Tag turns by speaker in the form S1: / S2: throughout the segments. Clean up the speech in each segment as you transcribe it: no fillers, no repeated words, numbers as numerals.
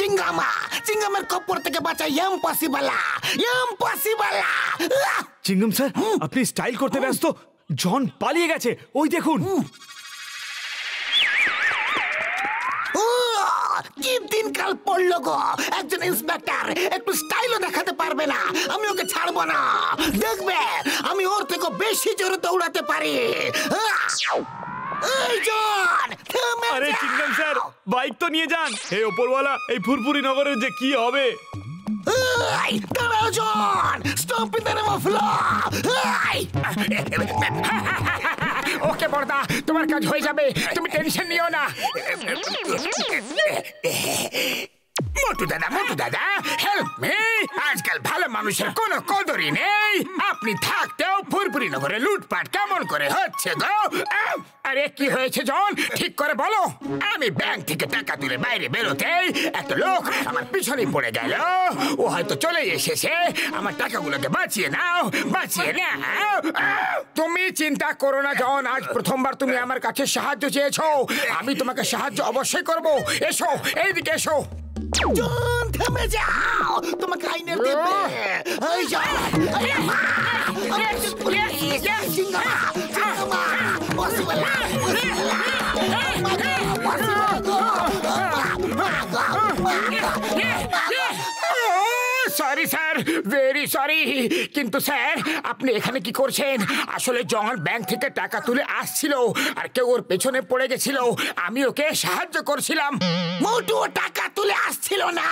S1: চিঙ্গামা চিঙ্গামের কপর থেকে বাঁচা impossible impossible.
S2: Chingam sir আপনি স্টাইল করতে ব্যস্ত, জন পালিয়ে গেছে ওই দেখুন।
S1: কি দিনকাল পড়লো গো, একজন ইন্সপেক্টর একটু স্টাইলও দেখাতে পারবে না। আমি ওকে ছাড়বো না, দেখবে আমি ওর থেকে বেশি জোরে দৌড়াতে পারি।
S2: আরে চিঙ্গম স্যার বাইক তো নিয়ে যান। হে ওপরওয়ালা, এই ফুরফুরি নগরের যে কি হবে।
S1: দাঁড়াও John, stop in the name of law.
S3: Okay বড়দা, তোমার কাজ হয়ে যাবে, তুমি টেনশন নিও না। মোটু দাদা হেল্প মি। আজকাল ভালো মানুষের কোনো কদরই নেই। আপনি থাকতেও ফুরফুরি নগরে লুটপাট কেমন করে হচ্ছে গো? আরে কি হয়েছে জন, ঠিক করে বলো। আমি ব্যাংক থেকে টাকা তুলে বাইরে বেরোতেই একটা লোক আমার পিছনে পড়ে গেল। ও হয়তো চলে এসেছে। আমার টাকাগুলোকে বাঁচিয়ে নাও, বাঁচিয়ে নাও। তুমি চিন্তা করো না জন, আজ প্রথমবার তুমি আমার কাছে সাহায্য চেয়েছো, আমি তোমাকে সাহায্য অবশ্যই করব। এসো এইদিকে এসো।
S1: জন থেমে যাও, তোমাকে আইনের দেবে। এই জন,
S3: সরি স্যার, ভেরি সরি। কিন্তু স্যার আপনি এখানে কি করছেন? আসলে জন ব্যাংক থেকে টাকা তুলে আসছিল আর কেউ ওর পেছনে পড়ে গেছিল, আমি ওকে সাহায্য করছিলাম।
S1: মোটু টাকা তুলে আসছিল না,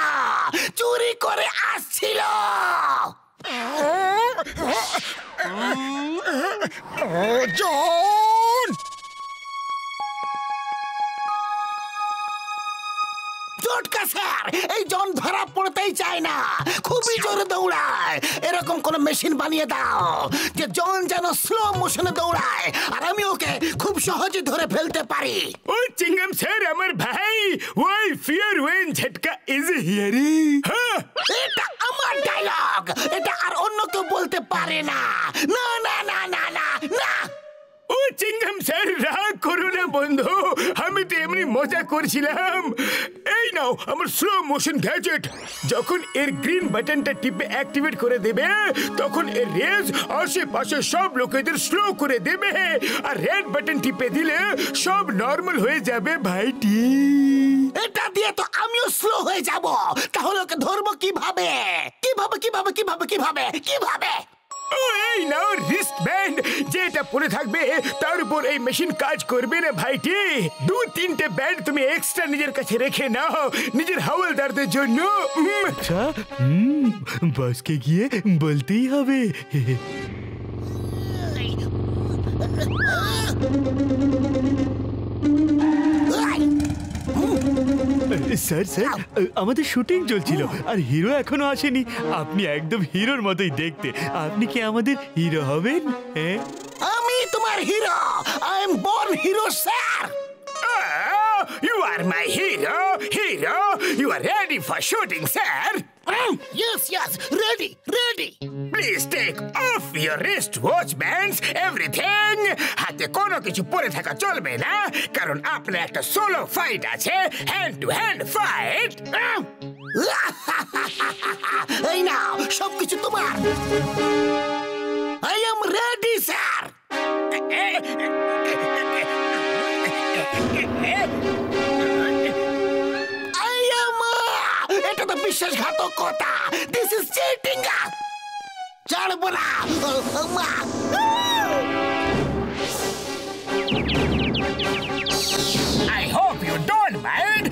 S1: চুরি করে আসছিল।
S3: জন
S1: চটকা স্যার, এই জন ধরা পড়তেই চায় না, খুবই জোরে দৌড়ায়। এরকম কোন মেশিন বানিয়ে দাও যে জন যেন স্লো মোশনে দৌড়ায় আর আমি ওকে খুব সহজে ধরে ফেলতে পারি।
S3: ও চিঙ্গম স্যার আমার ভাই, ওই ফিয়ার ওয়েন ঝটকা ইজ হিয়ারিং।
S1: এটা আমার ডায়লগ, এটা আর অন্য কেউ বলতে পারে না। না না না না না না।
S3: ও চিঙ্গম স্যার রাগ করো না বন্ধু, আমি তো এমনি মজা করছিলাম। এই নাও আমার স্লো মোশন গ্যাজেট। যখন এর গ্রিন বাটনটা টিপে অ্যাক্টিভেট করে দেবে তখন এর রেজ আশেপাশে সব লোকেদের স্লো করে দেবে, আর রেড বাটন টিপে দিলে সব নরমাল হয়ে যাবে ভাইটি।
S1: এটা দিয়ে তো আমিও স্লো হয়ে যাব, তাহলে ওকে ধরবো কিভাবে? কিভাবে কিভাবে কিভাবে কিভাবে কিভাবে?
S3: ও এই নাও রিস্ট ব্যান্ড, যেটা পরে থাকবে তার উপর এই মেশিন কাজ করবে না ভাইটি। 2-3টে ব্যান্ড তুমি এক্সট্রা নিজের কাছে রেখে নাও নিজের হাওলদারদের জন্য।
S2: আচ্ছা বসকে গিয়ে বলতেই হবে। স্যার স্যার আমাদের শুটিং চলছিল আর হিরো এখনো আসেনি। আপনি একদম হিরোর মতোই দেখতে, আপনি কি আমাদের হিরো হবেন? হ্যাঁ
S1: আমি তোমার hero, I am born hero sir.
S3: You are my hero, hero. You are ready for shooting, sir?
S1: Yes, yes, ready, ready.
S3: Please take off your wristwatch bands, everything. হাতে কোনো কিছু পরে থাকা চলবে না, কারণ আপনার একটা সোলো ফাইট আছে, হ্যান্ড টু হ্যান্ড ফাইট।
S1: এই নাও সবকিছু তোমার। I am ready, sir. এটা তো বিশ্বাসঘাতকতা। This is cheating. ছাড়বো না।
S3: I hope you don't mind.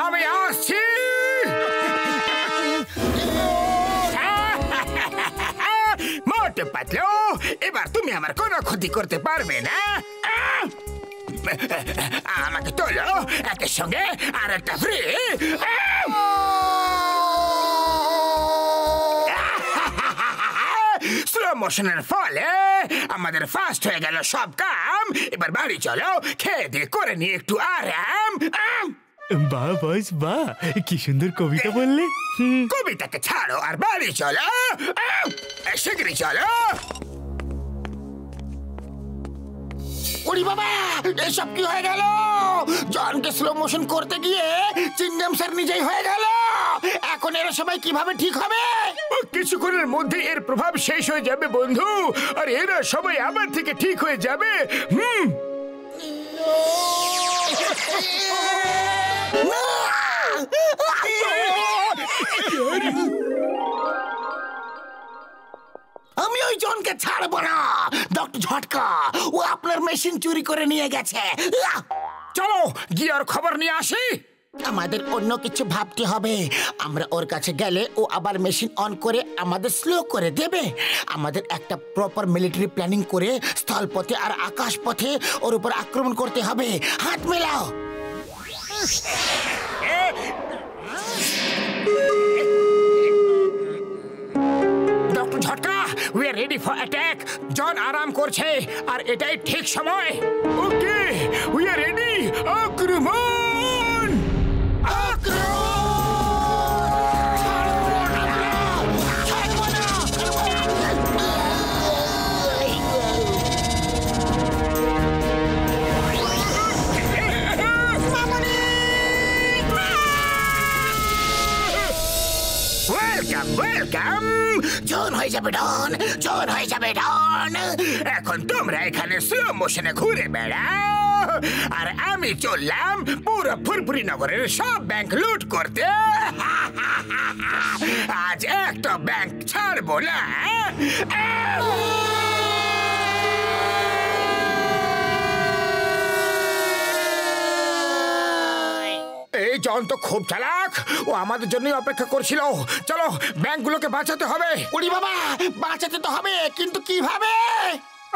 S3: আমি আসছি। মোটু পাতলু, এবার তুমি আমার কোনো ক্ষতি করতে পারবে না। আমাকে তোলো, একের সঙ্গে আর একটা ফ্রি। স্লো মোশনের ফলে আমাদের ফাস্ট হয়ে গেল সব কাম। এবার বাড়ি চলো, খেয়ে দিয়ে করে নিয়ে একটু আরাম।
S2: বাহ বস বাহ, কি সুন্দর কবিতা বললে।
S3: কবিতাকে ছাড়ো আর বাড়ি চলো, শিগগিরই চলো।
S1: ওরে বাবা, এসব কি হয়ে গেল? জনকে স্লো মোশন করতে গিয়ে চিংগাম স্যার নিজেই হয়ে গেল। এখন এরা সবাই কিভাবে ঠিক হবে?
S3: কিছুক্ষণের মধ্যে এর প্রভাব শেষ হয়ে যাবে বন্ধু, আর এরা সবাই আবার থেকে ঠিক হয়ে যাবে।
S1: আমি ওই জনকে ছাড়বো না। ডক্টর ঝটকা, ও আপনার মেশিন চুরি করে নিয়ে গেছে।
S3: চলো গিয়ে আর খবর নিয়ে আসি।
S1: আমাদের অন্য কিছু ভাবতে হবে। আমরা ওর কাছে গেলে ও আবার মেশিন অন করে আমাদের স্লো করে দেবে। আমাদের একটা প্রপার মিলিটারি প্ল্যানিং করে স্থলপথে আর আকাশ পথে ওর উপর আক্রমণ করতে হবে। হাত মেলাও।
S3: Doctor Jhatka, we are ready for attack. John আরাম করছে আর এটাই ঠিক সময়। Okay, we are ready. আক্রমণ! Welcome welcome.
S1: জন হয়ে যাবে ডন, জন হয়ে যাবে ডন।
S3: এখন তোমরা এখানে স্লো মোশনে ঘুরে বেড়াও, আর আমি চললাম পুরো ফুরফুরি নগরের সব ব্যাংক লুট করতে। আজ একটা ব্যাংক ছাড়বো না। এই জন তো খুব চালাক, ও আমাদের জন্যই অপেক্ষা করছিল। চলো ব্যাংকগুলোকে বাঁচাতে হবে।
S1: ওরে বাবা, বাঁচাতে তো হবে, কিন্তু কিভাবে?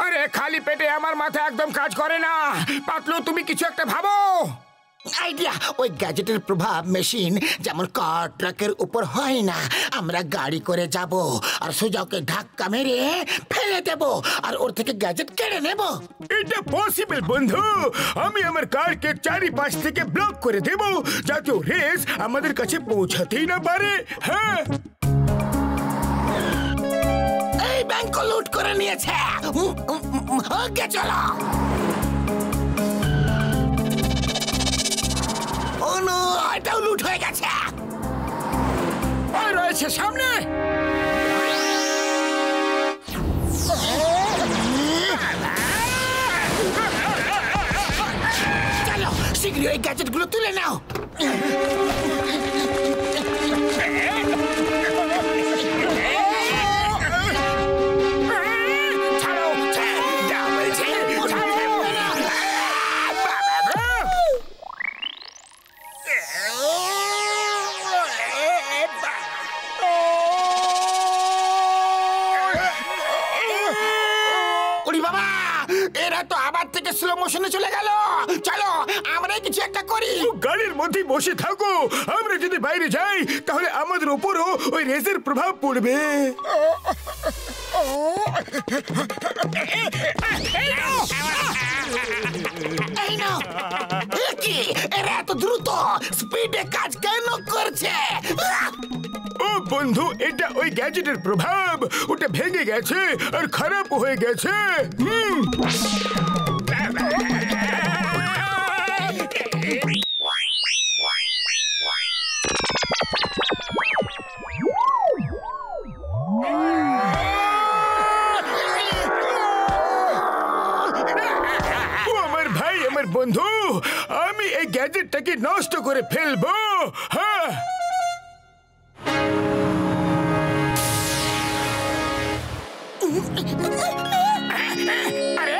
S3: আরে খালি পেটে আমার মাথা একদম কাজ করে না। পাতলু, তুমি কিছু একটা ভাবো।
S1: আইডিয়া, ওই গ্যাজেটের প্রভাব মেশিন যেমন কার ট্রাকের উপর হয় না। আমরা গাড়ি করে যাব আর সোজাকে ধাক্কা মেরে ফেলে দেব আর ওর থেকে গ্যাজেট কেড়ে নেব।
S3: এটা পসিবল বন্ধু। আমি আমার কারকে চারিপাশ থেকে ব্লক করে দেব, যাতে রেস আমাদের কাছে পৌঁছাতেই না পারে। হ্যাঁ,
S1: এই ব্যাংক লুট করে নিয়েছে। ওকে চলো। ও নো, এটাও লুট হয়ে গেছে।
S3: ওই রয়েছে সামনে।
S1: চলো শীঘ্রই ওই গ্যাজেটগুলো তুলে নাও। স্লো মোশনে চলে গেল। চলো আমরা কিছু একটা করি।
S3: গাড়ির মধ্যে বসে থাকো। আমরা যদি বাইরে যাই তাহলে আমাদের উপরও ওই রেসের প্রভাব পড়বে।
S1: এই নাও। কি এরা এত দ্রুত স্পিডে কাজ কেন করছে?
S3: ও বন্ধু, এটা ওই গ্যাজেটের প্রভাব। ওটা ভেঙে গেছে আর খারাপ হয়ে গেছে। আমার ভাই, আমার বন্ধু, আমি এই গ্যাজেটটাকে নষ্ট করে ফেলবো। হ্যাঁ, আরে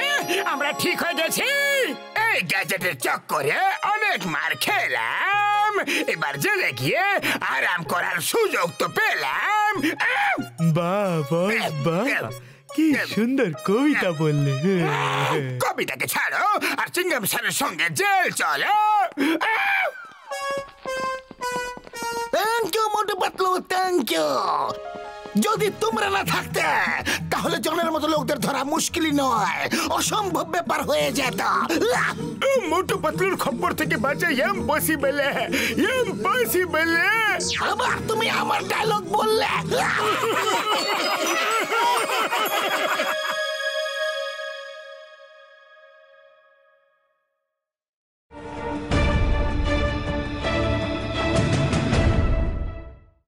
S3: আমরা ঠিক হয়ে গেছি। এই গ্যাজেটের চক্করে অনেক মার খেলাম। এবার জেলে গিয়ে আরাম করার সুযোগ তো পেলাম।
S2: বাহ বস বাহ, কি সুন্দর কবিতা বললে।
S3: কবিতাকে ছাড়ো আর চিংগাম স্যারের সঙ্গে জেল চলো।
S1: Thank you Motu Patlu, thank you. যদি তোমরা না থাকতে তাহলে জনের মতো লোকদের ধরা মুশকিলই নয়, অসম্ভব ব্যাপার হয়ে যেত।
S3: মোটু পাতলুর খপ্পর থেকে বাঁচা ইম্পসিবল, ইম্পসিবল।
S1: আবার তুমি আমার ডায়লগ বললে।